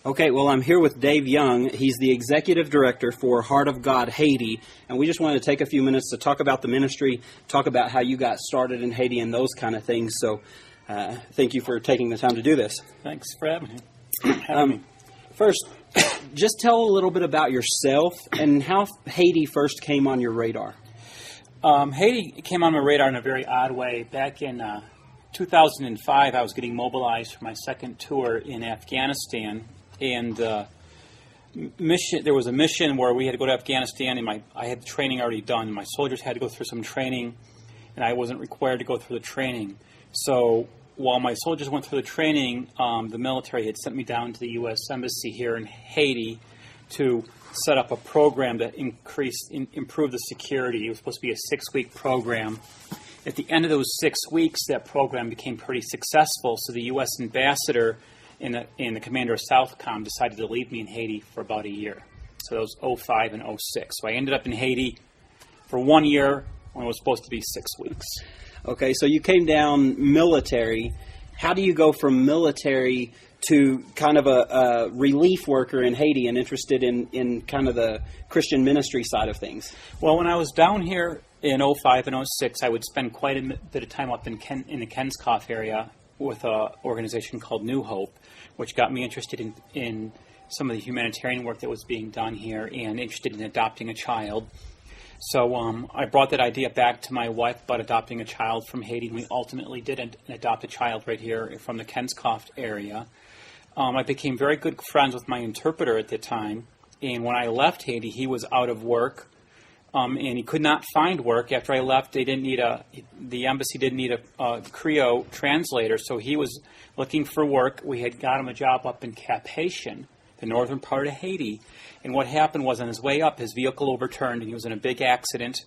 Okay, well, I'm here with Dave Young. He's the executive director for Heart of God Haiti, and we just wanted to take a few minutes to talk about the ministry, talk about how you got started in Haiti and those kind of things. So thank you for taking the time to do this. Thanks for having me. First, just tell a little bit about yourself and how Haiti first came on your radar. Haiti came on my radar in a very odd way. Back in 2005, I was getting mobilized for my second tour in Afghanistan. And there was a mission where we had to go to Afghanistan, and I had the training already done. My soldiers had to go through some training, and I wasn't required to go through the training. So while my soldiers went through the training, the military had sent me down to the U.S. Embassy here in Haiti to set up a program that improved the security. It was supposed to be a 6-week program. At the end of those 6 weeks, that program became pretty successful, so the U.S. ambassador and the commander of Southcom decided to leave me in Haiti for about a year. So that was 05 and 06. So I ended up in Haiti for 1 year when it was supposed to be 6 weeks. Okay, so you came down military. How do you go from military to kind of a relief worker in Haiti and interested in kind of the Christian ministry side of things? Well, when I was down here in 05 and 06, I would spend quite a bit of time up in the Kenskoff area with an organization called New Hope, which got me interested in some of the humanitarian work that was being done here and interested in adopting a child. So I brought that idea back to my wife about adopting a child from Haiti, and we ultimately did adopt a child right here from the Kenskoff area. I became very good friends with my interpreter at the time, and when I left Haiti, he was out of work. And he could not find work. After I left, the embassy didn't need a Creole translator, so he was looking for work. We had got him a job up in Cap-Haïtien, the northern part of Haiti. And what happened was on his way up, his vehicle overturned, and he was in a big accident.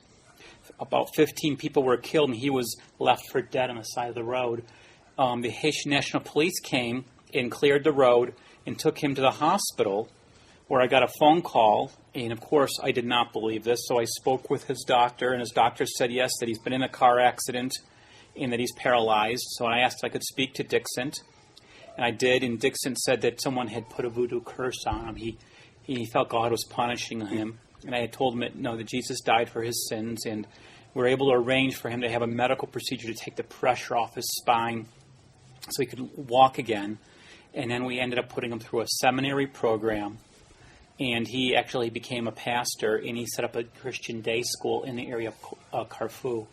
About 15 people were killed, and he was left for dead on the side of the road. The Haitian National Police came and cleared the road and took him to the hospital, where I got a phone call, and of course I did not believe this, so I spoke with his doctor, and his doctor said yes, that he's been in a car accident and that he's paralyzed. So I asked if I could speak to Dixon, and I did, and Dixon said that someone had put a voodoo curse on him. He felt God was punishing him, and I had told him that Jesus died for his sins, and we were able to arrange for him to have a medical procedure to take the pressure off his spine so he could walk again. And then we ended up putting him through a seminary program. And he actually became a pastor, and he set up a Christian day school in the area of Carrefour.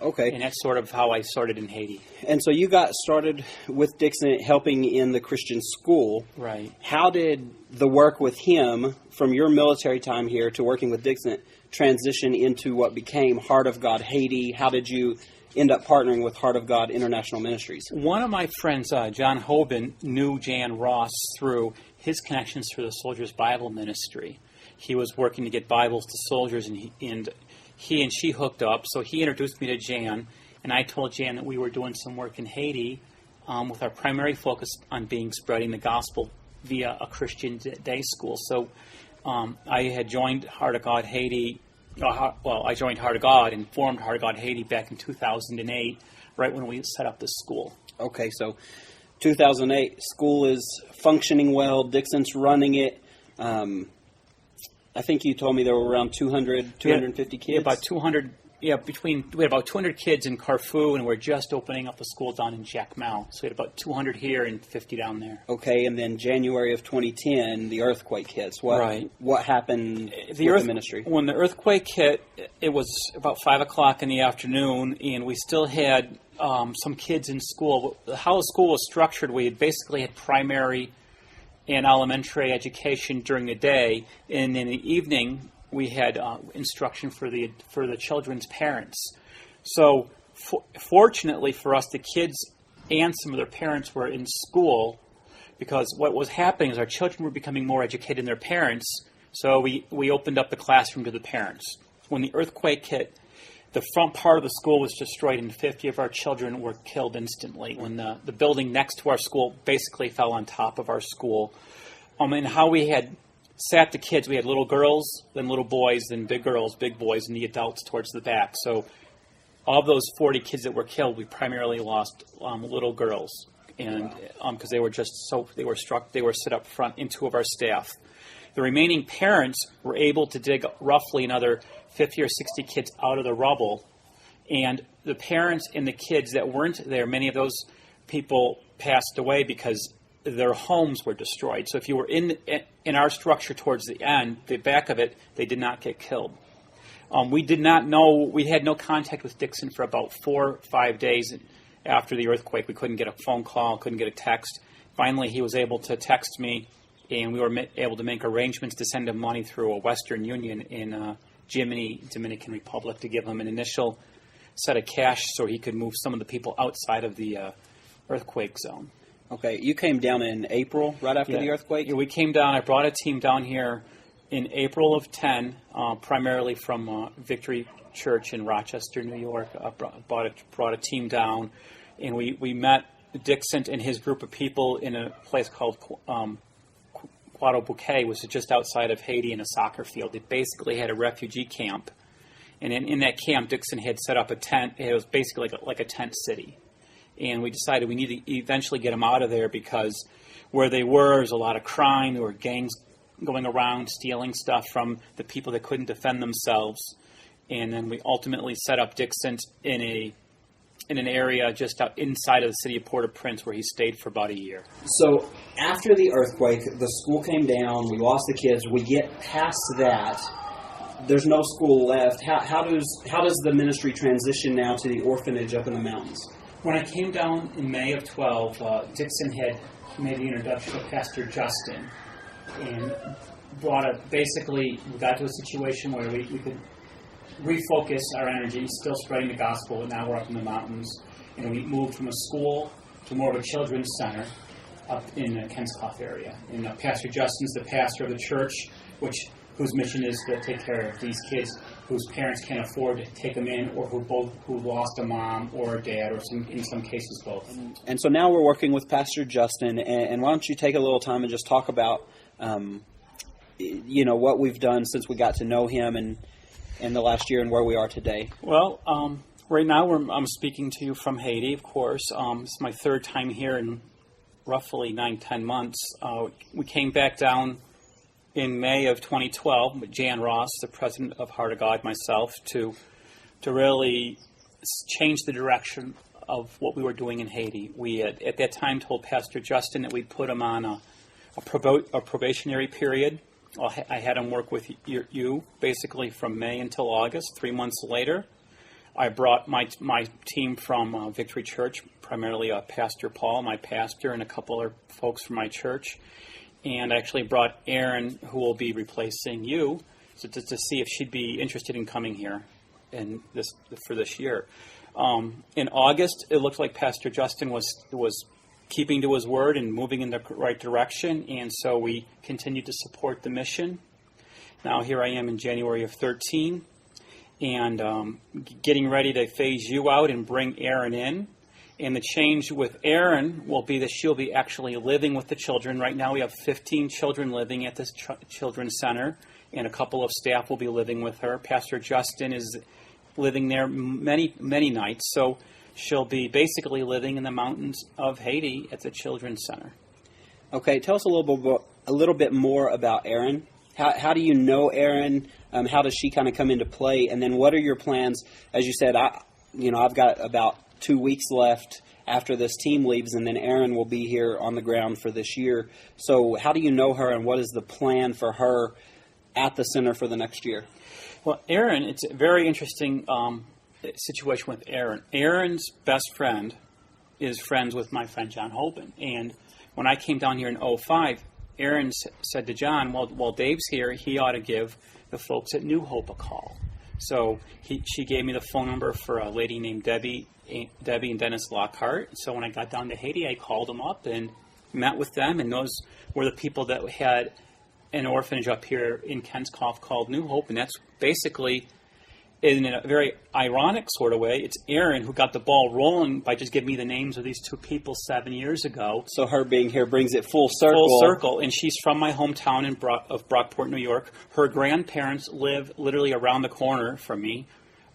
Okay. And that's sort of how I started in Haiti. And so you got started with Dixon helping in the Christian school. Right. How did the work with him, from your military time here to working with Dixon, transition into what became Heart of God Haiti? How did you end up partnering with Heart of God International Ministries? One of my friends, John Hoban, knew Jan Ross through his connections through the Soldiers Bible Ministry. He was working to get Bibles to soldiers, and he and she hooked up. So he introduced me to Jan, and I told Jan that we were doing some work in Haiti with our primary focus on spreading the gospel via a Christian day school. So I had joined Heart of God Haiti. I joined Heart of God and formed Heart of God Haiti back in 2008, right when we set up the school. Okay, so 2008, school is functioning well. Dixon's running it. I think you told me there were around 250 kids. Yeah, about 200. Yeah, we had about 200 kids in Carrefour, and we're just opening up a school down in Jacmel. So we had about 200 here and 50 down there. Okay, and then January of 2010, the earthquake hits. What happened with the ministry? When the earthquake hit, it was about 5 o'clock in the afternoon, and we still had some kids in school. How the school was structured, we basically had primary and elementary education during the day, and in the evening we had instruction for the children's parents. So fortunately for us, the kids and some of their parents were in school, because what was happening is our children were becoming more educated than their parents, so we opened up the classroom to the parents. When the earthquake hit, the front part of the school was destroyed, and 50 of our children were killed instantly when the building next to our school basically fell on top of our school. And how we had sat the kids, we had little girls, then little boys, then big girls, big boys, and the adults towards the back. So of those 40 kids that were killed, we primarily lost little girls. and because they were set up front in two of our staff. The remaining parents were able to dig roughly another 50 or 60 kids out of the rubble, and the parents and the kids that weren't there, many of those people passed away because their homes were destroyed. So if you were in our structure towards the end, the back of it, they did not get killed. We did not know, we had no contact with Dixon for about 4 or 5 days after the earthquake. We couldn't get a phone call, couldn't get a text. Finally, he was able to text me, and we were able to make arrangements to send him money through a Western Union in Jiminy, Dominican Republic, to give him an initial set of cash so he could move some of the people outside of the earthquake zone. Okay, you came down in April, right after the earthquake? Yeah, we came down. I brought a team down here in April of 10, primarily from Victory Church in Rochester, New York. Brought a team down, and we met Dixon and his group of people in a place called Quado Bouquet, which is just outside of Haiti, in a soccer field. They basically had a refugee camp, and in that camp, Dixon had set up a tent. It was basically like a tent city. And we decided we need to eventually get them out of there because where they were, there was a lot of crime. There were gangs going around stealing stuff from the people that couldn't defend themselves. And then we ultimately set up Dixon in an area just out inside of the city of Port-au-Prince, where he stayed for about a year. So after the earthquake, the school came down. We lost the kids. We get past that. There's no school left. How does the ministry transition now to the orphanage up in the mountains? When I came down in May of 12, Dixon had made the introduction of Pastor Justin, and basically we got to a situation where we could refocus our energy, still spreading the gospel, but now we're up in the mountains, and we moved from a school to more of a children's center up in the Kenscoff area. And Pastor Justin's the pastor of the church, whose mission is to take care of these kids whose parents can't afford to take them in, or who lost a mom or a dad, or in some cases both. And so now we're working with Pastor Justin, and why don't you take a little time and just talk about what we've done since we got to know him and in the last year and where we are today. Well, right now I'm speaking to you from Haiti, of course. It's my third time here in roughly 9-10 months. We came back down in May of 2012 with Jan Ross, the president of Heart of God, myself, to really change the direction of what we were doing in Haiti. We had, at that time, told Pastor Justin that we'd put him on a probationary period. I had him work with you basically from May until August. 3 months later, I brought my team from Victory Church, primarily Pastor Paul, my pastor, and a couple of folks from my church. And I actually brought Erin, who will be replacing you, to see if she'd be interested in coming here for this year. In August, it looked like Pastor Justin was keeping to his word and moving in the right direction, and so we continued to support the mission. Now here I am in January of 13, and getting ready to phase you out and bring Erin in. And the change with Erin will be that she'll be actually living with the children. Right now we have 15 children living at this children's center, and a couple of staff will be living with her. Pastor Justin is living there many, many nights, so she'll be basically living in the mountains of Haiti at the children's center. Okay, tell us a little bit more about Erin. How do you know Erin? How does she kind of come into play? And then what are your plans? As you said, I've got about 2 weeks left after this team leaves, and then Erin will be here on the ground for this year. So how do you know her, and what is the plan for her at the center for the next year? Well, Erin, it's a very interesting situation with Erin. Erin's best friend is friends with my friend John Holben. And when I came down here in 2005, Erin said to John, well, Dave's here, he ought to give the folks at New Hope a call. So she gave me the phone number for a lady named Debbie and Dennis Lockhart. So when I got down to Haiti, I called them up and met with them, and those were the people that had an orphanage up here in Kenscoff called New Hope, and that's basically, in a very ironic sort of way, it's Erin who got the ball rolling by just giving me the names of these two people 7 years ago. So her being here brings it full circle. Full circle, and she's from my hometown of Brockport, New York. Her grandparents live literally around the corner from me.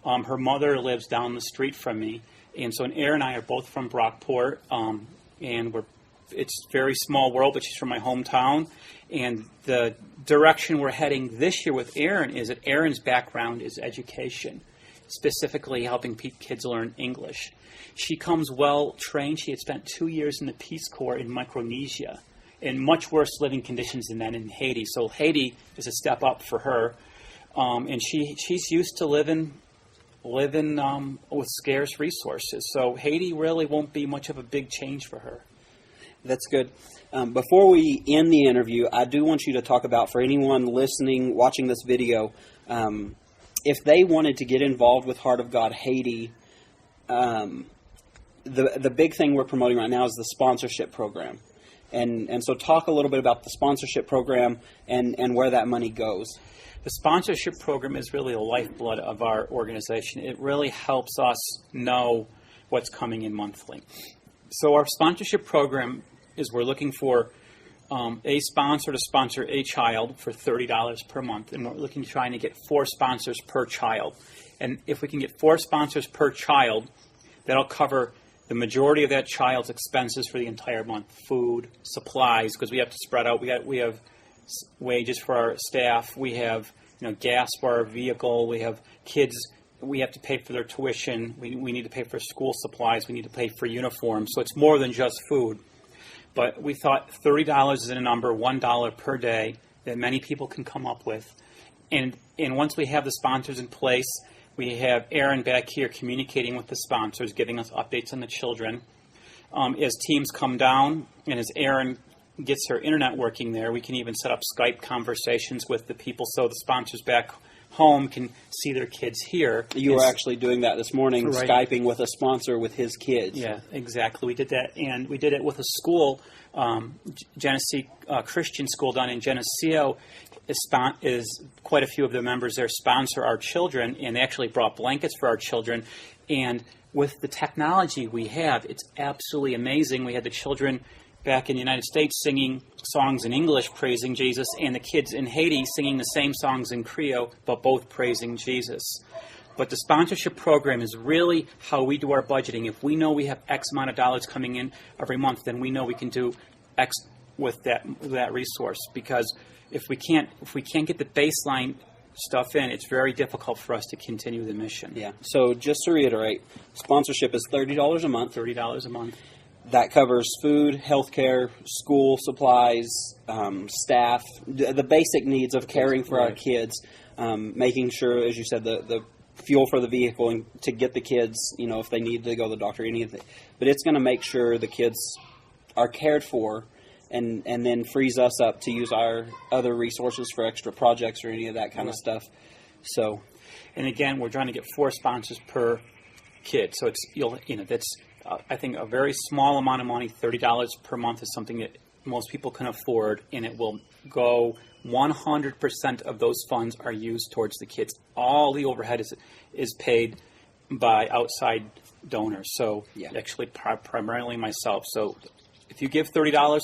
Her mother lives down the street from me. And so Erin and I are both from Brockport. and it's a very small world, but she's from my hometown. And the direction we're heading this year with Erin is that Erin's background is education, specifically helping kids learn English. She comes well trained. She had spent 2 years in the Peace Corps in Micronesia in much worse living conditions than that in Haiti. So Haiti is a step up for her. And she's used to living with scarce resources. So Haiti really won't be much of a big change for her. That's good. Before we end the interview, I do want you to talk about, for anyone listening, watching this video, if they wanted to get involved with Heart of God Haiti, the big thing we're promoting right now is the sponsorship program. And so talk a little bit about the sponsorship program and where that money goes. The sponsorship program is really the lifeblood of our organization. It really helps us know what's coming in monthly. So our sponsorship program is we're looking for a sponsor to sponsor a child for $30 per month, and we're trying to get 4 sponsors per child. And if we can get 4 sponsors per child, that'll cover the majority of that child's expenses for the entire month: food, supplies, because we have to spread out. We have wages for our staff. We have gas for our vehicle. We have kids. We have to pay for their tuition. We need to pay for school supplies. We need to pay for uniforms. So it's more than just food. But we thought $30 is a number, $1 per day, that many people can come up with. And once we have the sponsors in place, we have Erin back here communicating with the sponsors, giving us updates on the children. As teams come down, and as Erin gets her internet working there, we can even set up Skype conversations with the people so the sponsors back home can see their kids here. You were actually doing that this morning, right. Skyping with a sponsor with his kids. Yeah, exactly. We did that, and we did it with a school, Genesee Christian School down in Geneseo. Is quite a few of the members there sponsor our children, and they actually brought blankets for our children. And with the technology we have, it's absolutely amazing. We had the children back in the United States singing songs in English praising Jesus, and the kids in Haiti singing the same songs in Creole, but both praising Jesus. But the sponsorship program is really how we do our budgeting. If we know we have X amount of dollars coming in every month, then we know we can do X with that resource. Because if we can't get the baseline stuff in, it's very difficult for us to continue the mission. Yeah. So just to reiterate, sponsorship is $30 a month. $30 a month. That covers food, healthcare, school supplies, staff, the basic needs of caring for our kids, making sure, as you said, the fuel for the vehicle and to get the kids, if they need to go to the doctor, anything. But it's going to make sure the kids are cared for, and then frees us up to use our other resources for extra projects or any of that kind of stuff. So, and again, we're trying to get 4 sponsors per kid. So it's that's I think a very small amount of money. $30 per month is something that most people can afford, and it will go 100% of those funds are used towards the kids. All the overhead is paid by outside donors. So actually primarily myself. So if you give $30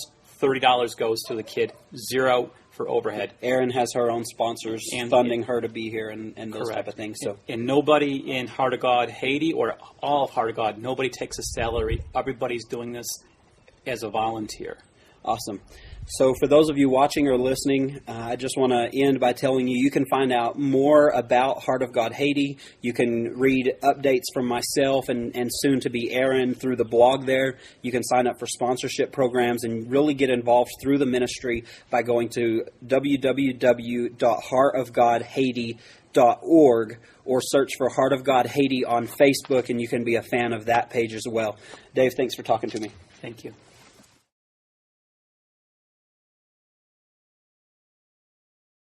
goes to the kid, 0 for overhead. Erin has her own sponsors funding her to be here and those type of things. So, and nobody in Heart of God Haiti or all of Heart of God, nobody takes a salary. Everybody's doing this as a volunteer. Awesome. So for those of you watching or listening, I just want to end by telling you can find out more about Heart of God Haiti. You can read updates from myself and soon to be Erin through the blog there. You can sign up for sponsorship programs and really get involved through the ministry by going to www.heartofgodhaiti.org or search for Heart of God Haiti on Facebook, and you can be a fan of that page as well. Dave, thanks for talking to me. Thank you.